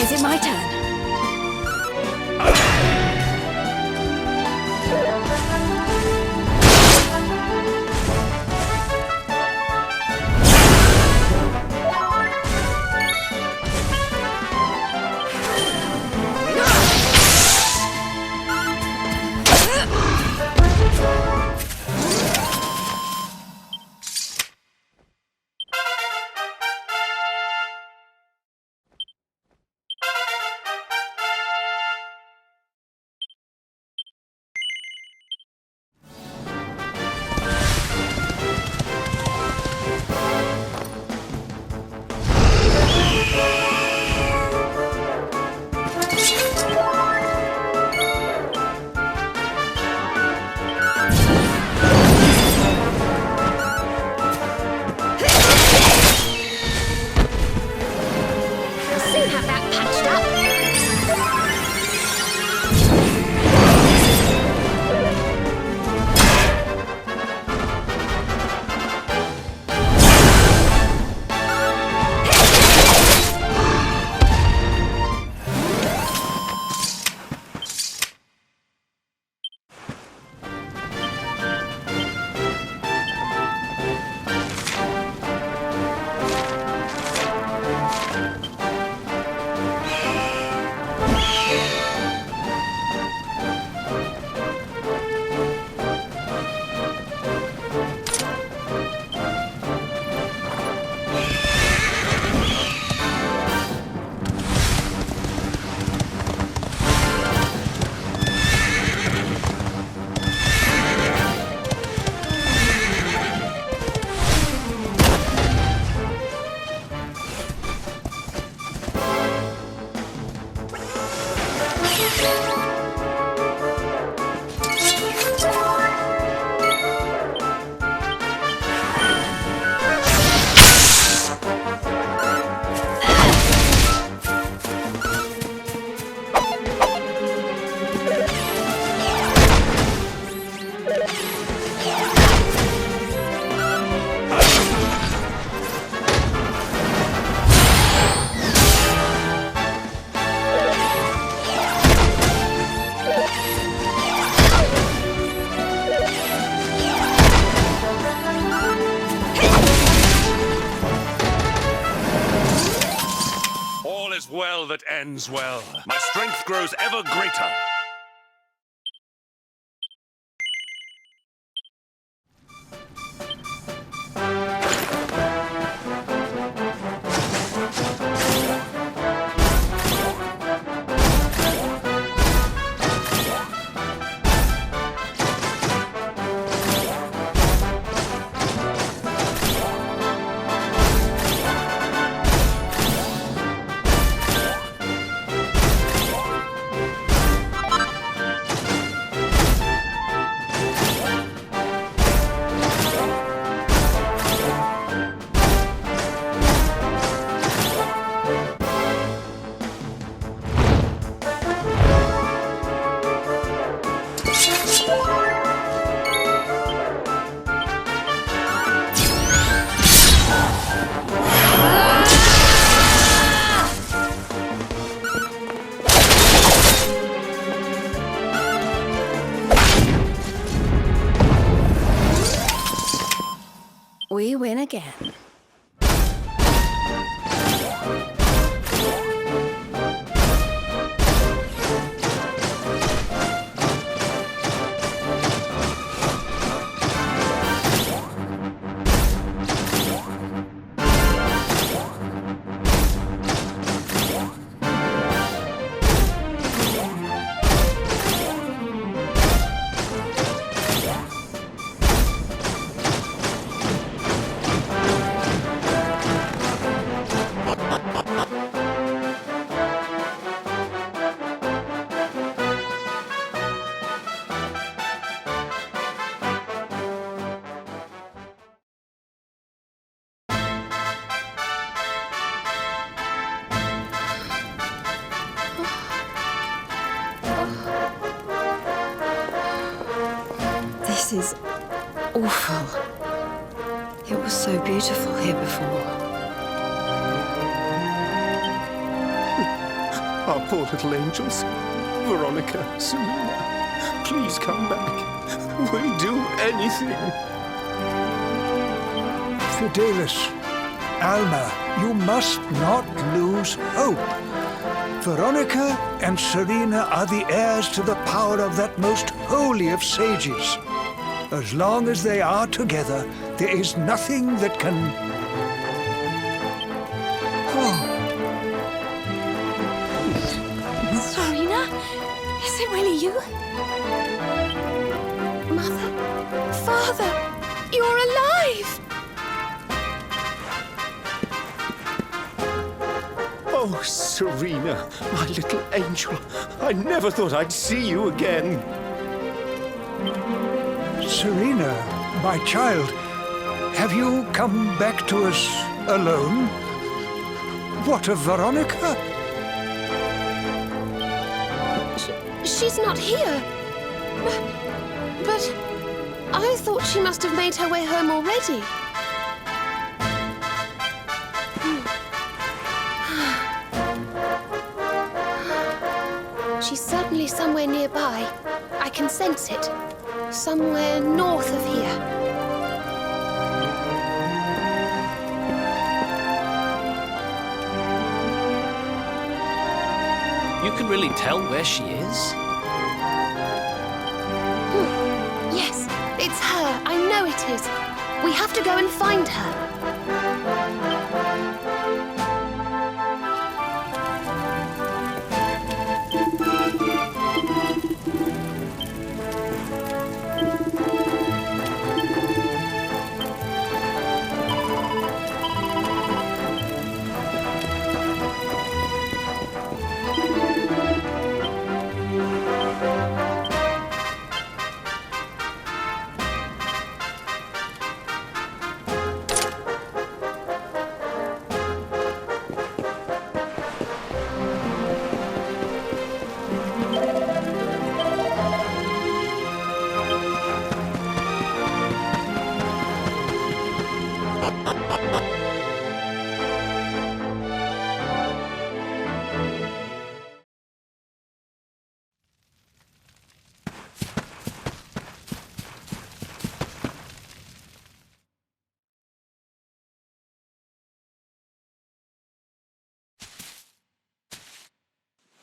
Is it my turn? Well that ends well. My strength grows ever greater. We win again. This is awful. It was so beautiful here before. poor little angels. Veronica, Serena, please come back. We'll do anything. Fidelis, Alma, you must not lose hope. Veronica and Serena are the heirs to the power of that most holy of sages. As long as they are together, there is nothing that can... Serena? Is it really you? Mother? Father? You're alive! Oh, Serena, my little angel. I never thought I'd see you again. Serena, my child, have you come back to us alone? What of Veronica? She's not here. But I thought she must have made her way home already. She's certainly somewhere nearby. I can sense it. Somewhere north of here. You can really tell where she is? Yes, it's her. I know it is. We have to go and find her.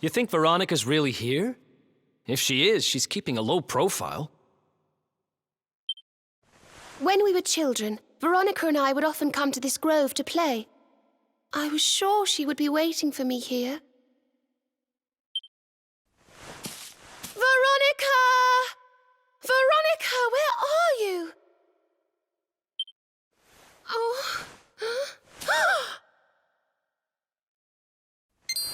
You think Veronica's really here? If she is, she's keeping a low profile. When we were children, Veronica and I would often come to this grove to play. I was sure she would be waiting for me here. Veronica! Veronica, where are you? Oh.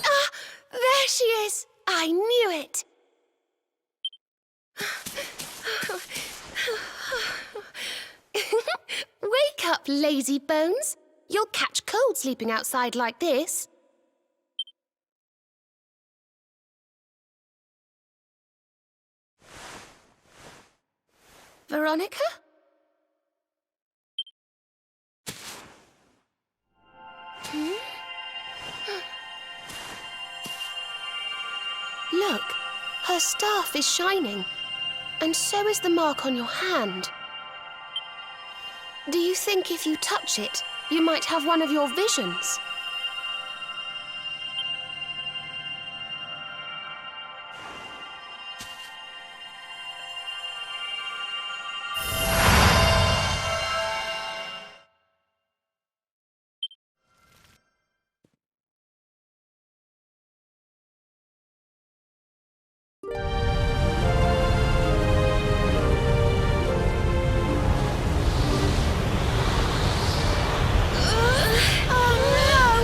Ah, there she is. I knew it. Wake up, lazy bones. You'll catch cold sleeping outside like this. Veronica? Look, her staff is shining, and so is the mark on your hand. Do you think if you touch it, you might have one of your visions? Oh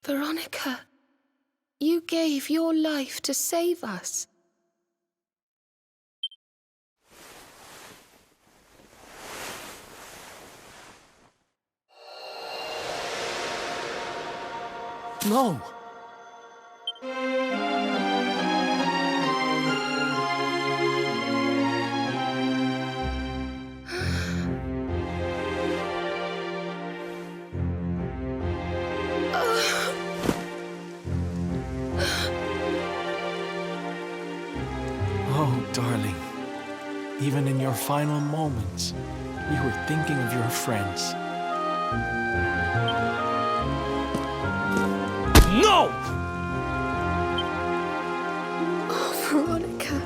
Veronica, you gave your life to save us. No! Oh, darling. Even in your final moments, you were thinking of your friends. No! Oh, Veronica.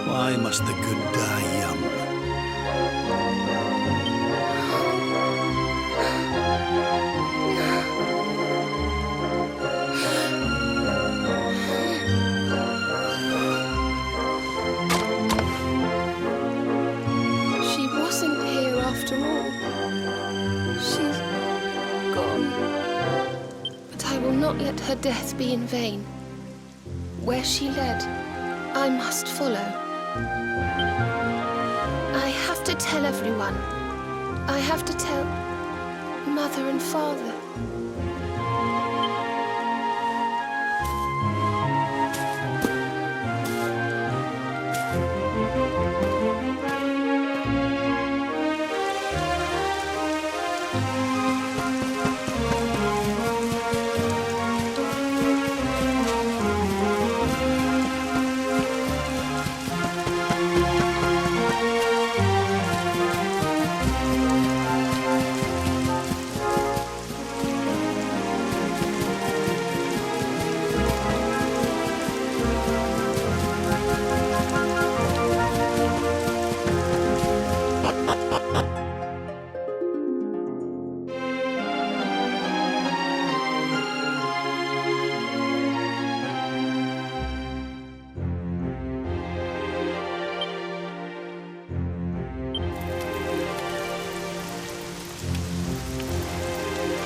Why must the good die young? She wasn't here after all. She's gone. But I will not let her death be in vain. Where she led, I must follow. I have to tell everyone. I have to tell Mother and Father.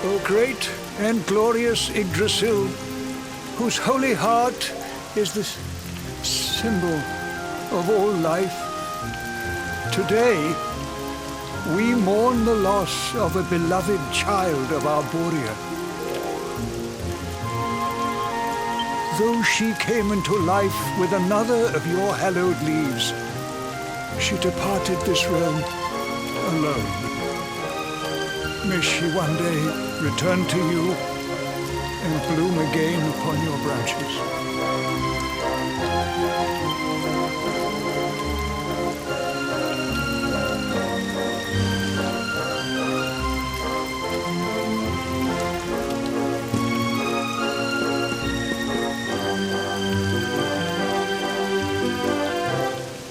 O great and glorious Yggdrasil, whose holy heart is the symbol of all life, today we mourn the loss of a beloved child of Arborea. Though she came into life with another of your hallowed leaves, she departed this realm alone. May she one day return to you and bloom again upon your branches.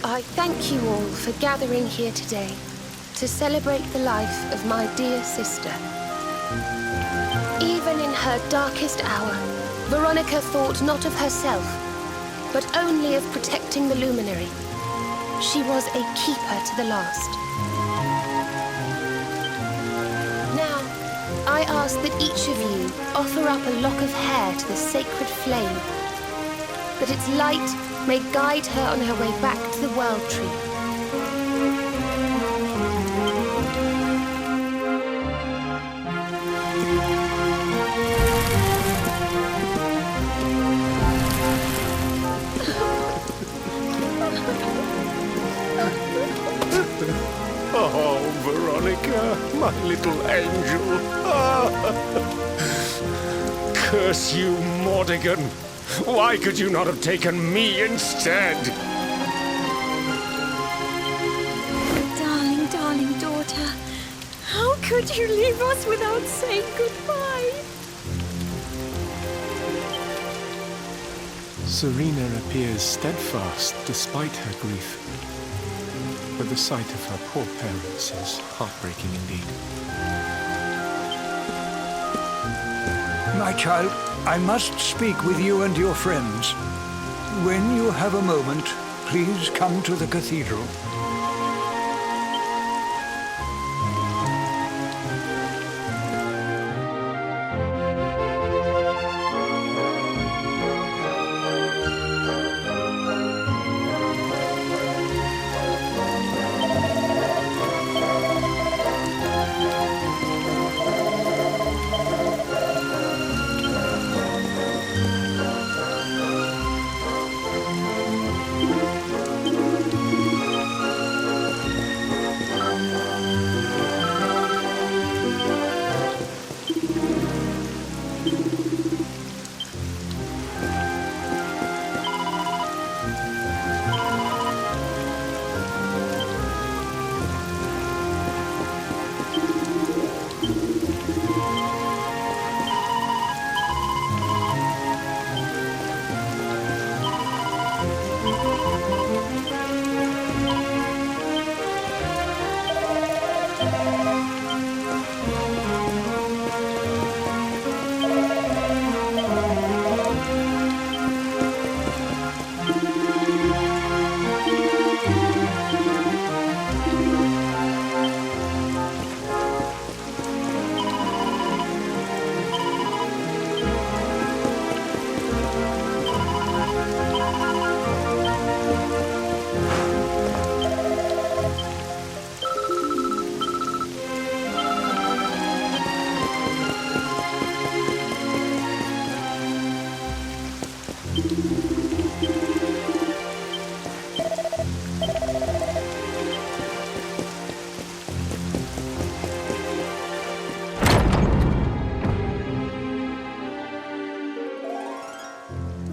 I thank you all for gathering here today to celebrate the life of my dear sister. Even in her darkest hour, Veronica thought not of herself, but only of protecting the luminary. She was a keeper to the last. Now, I ask that each of you offer up a lock of hair to the sacred flame, that its light may guide her on her way back to the World Tree. Oh, Veronica, my little angel. Curse you, Mordigan. Why could you not have taken me instead? Darling, darling daughter, how could you leave us without saying goodbye? Serena appears steadfast despite her grief. But the sight of her poor parents is heartbreaking indeed. My child, I must speak with you and your friends. when you have a moment, please come to the cathedral.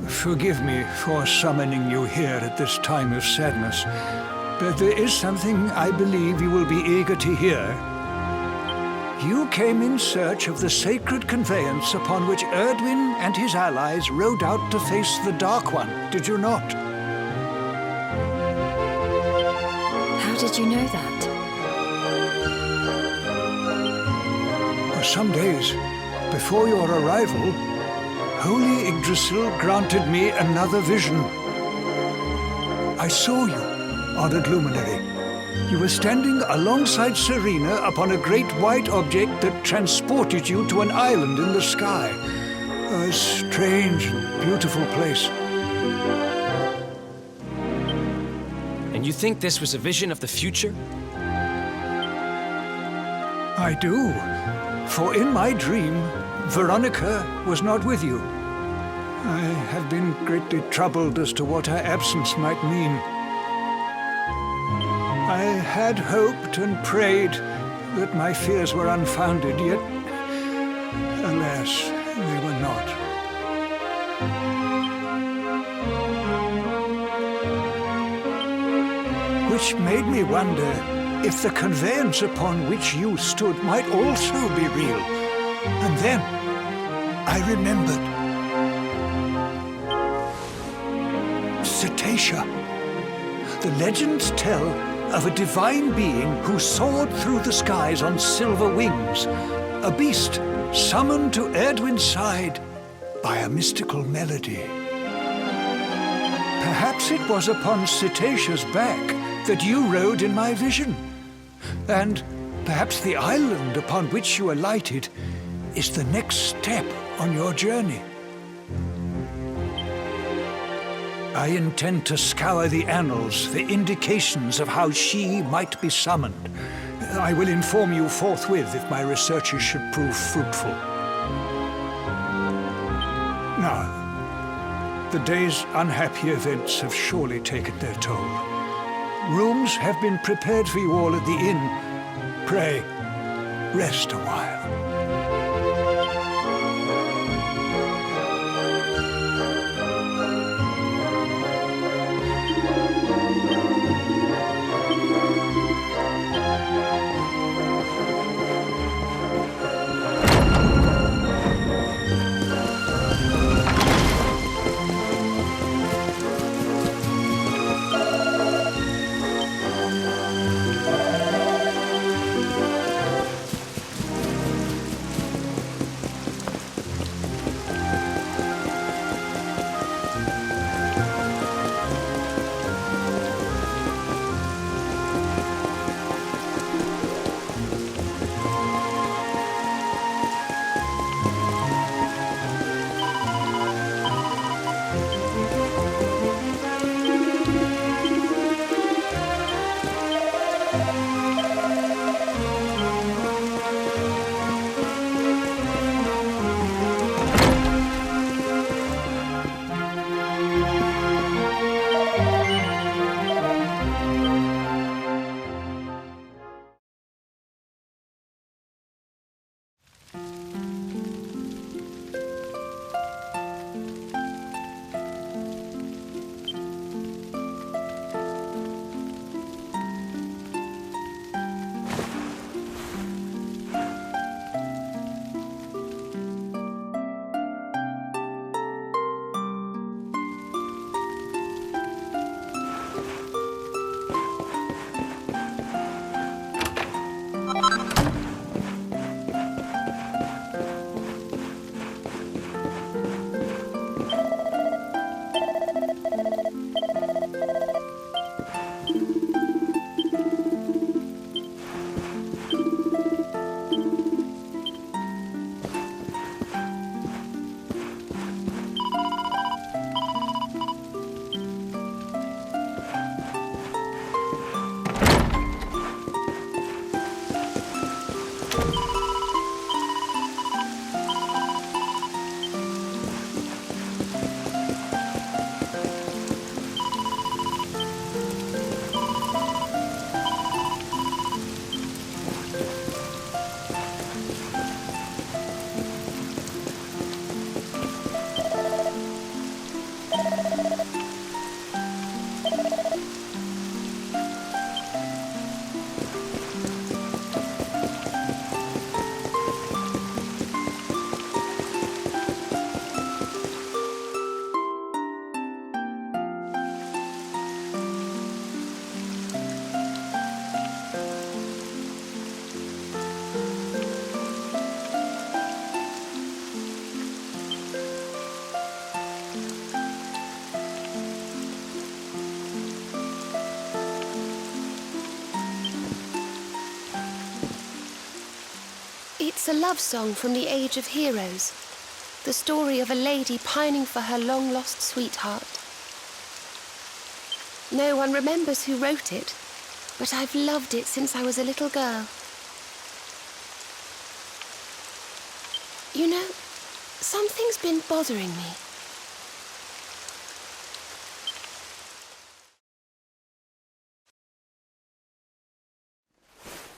Forgive me for summoning you here at this time of sadness, but there is something I believe you will be eager to hear. You came in search of the sacred conveyance upon which Erdwin and his allies rode out to face the Dark One, did you not? How did you know that? Some days before your arrival, Holy Yggdrasil granted me another vision. I saw you, honored luminary. You were standing alongside Serena upon a great white object that transported you to an island in the sky. A strange and beautiful place. And you think this was a vision of the future? I do, for in my dream, Veronica was not with you. I have been greatly troubled as to what her absence might mean. I had hoped and prayed that my fears were unfounded, yet, alas, they were not. Which made me wonder if the conveyance upon which you stood might also be real. And then I remembered. Cetacea. The legends tell of a divine being who soared through the skies on silver wings, a beast summoned to Erdwin's side by a mystical melody. Perhaps it was upon Cetacea's back that you rode in my vision, and perhaps the island upon which you alighted is the next step on your journey. I intend to scour the annals for indications of how she might be summoned. I will inform you forthwith if my researches should prove fruitful. Now, the day's unhappy events have surely taken their toll. Rooms have been prepared for you all at the inn. Pray, rest a while. It's a love song from the Age of Heroes. The story of a lady pining for her long-lost sweetheart. No one remembers who wrote it, but I've loved it since I was a little girl. You know, something's been bothering me.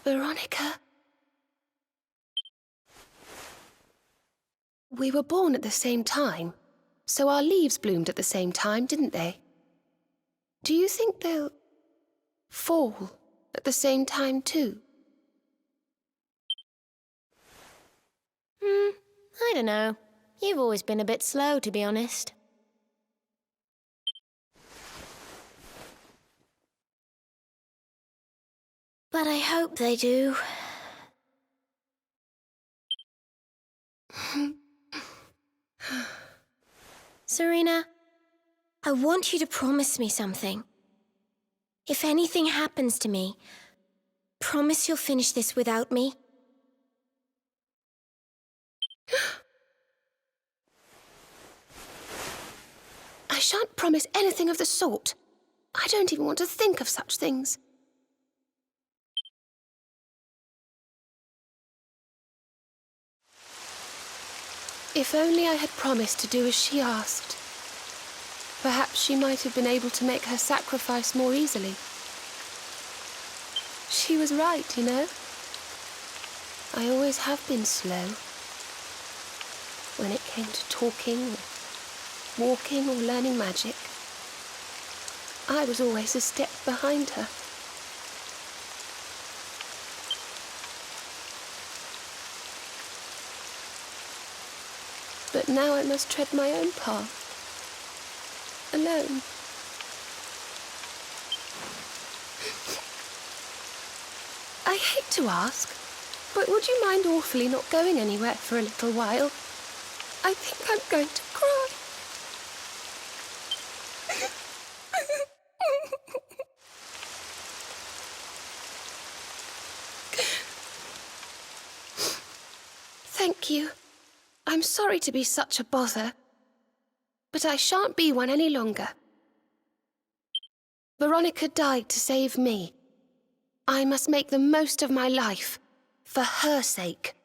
Veronica? We were born at the same time, so our leaves bloomed at the same time, didn't they? Do you think they'll fall at the same time too? I don't know. You've always been a bit slow, to be honest. But I hope they do. Serena, I want you to promise me something. If anything happens to me, promise you'll finish this without me. I shan't promise anything of the sort. I don't even want to think of such things. If only I had promised to do as she asked. Perhaps she might have been able to make her sacrifice more easily. She was right, you know. I always have been slow. When it came to talking, or walking, or learning magic, I was always a step behind her. But now I must tread my own path, alone. I hate to ask, but would you mind awfully not going anywhere for a little while? I think I'm going to cry. Thank you. I'm sorry to be such a bother, but I shan't be one any longer. Veronica died to save me. I must make the most of my life, for her sake.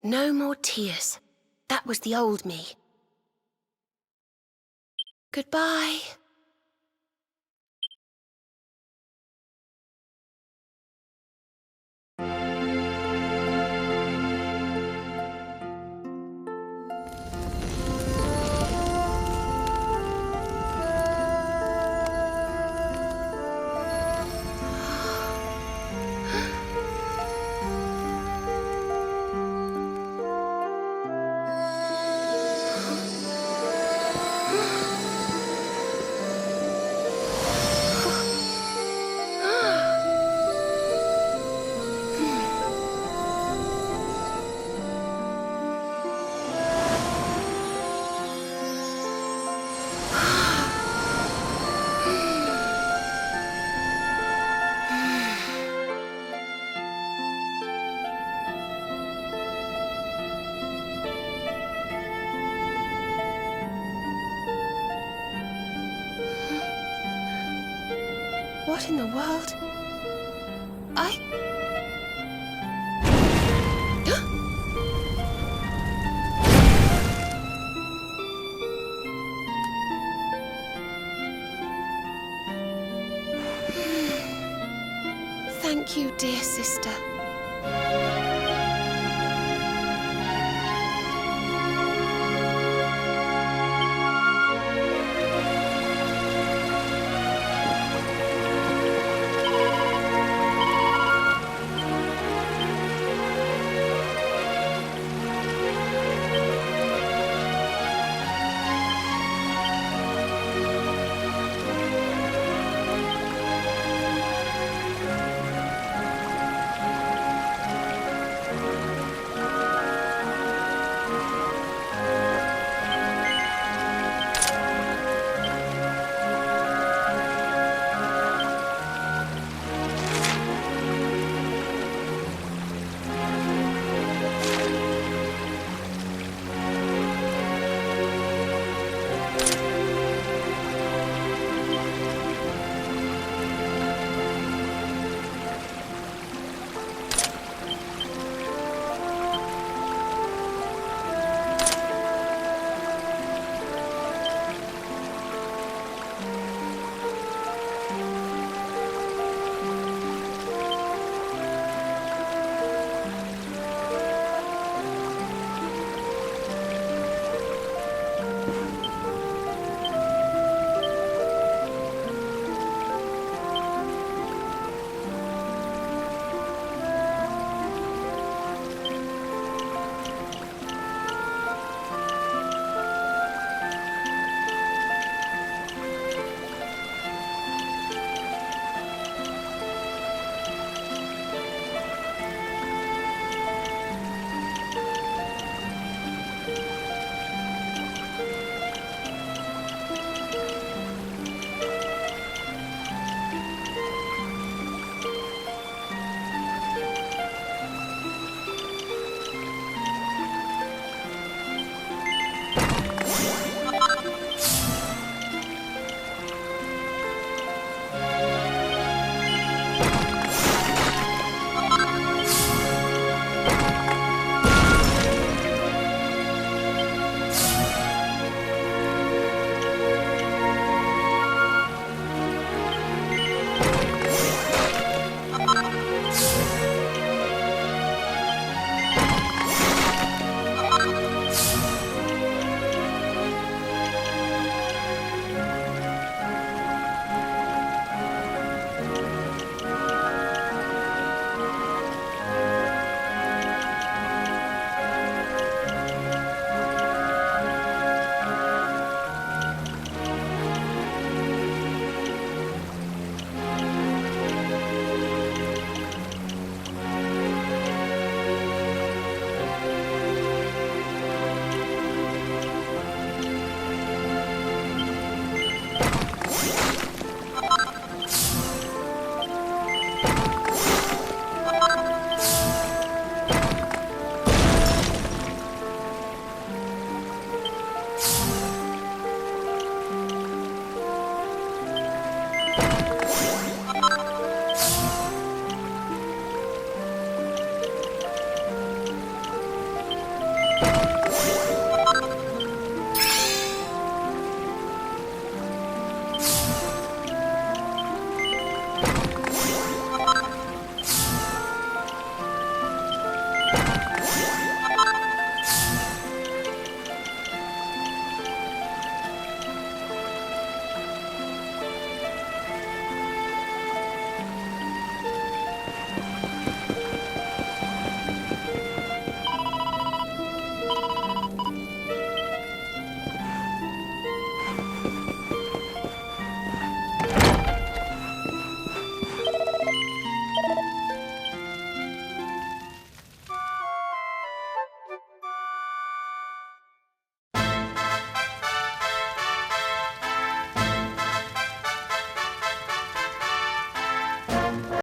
No more tears. That was the old me. Goodbye. What in the world? Thank you, dear sister.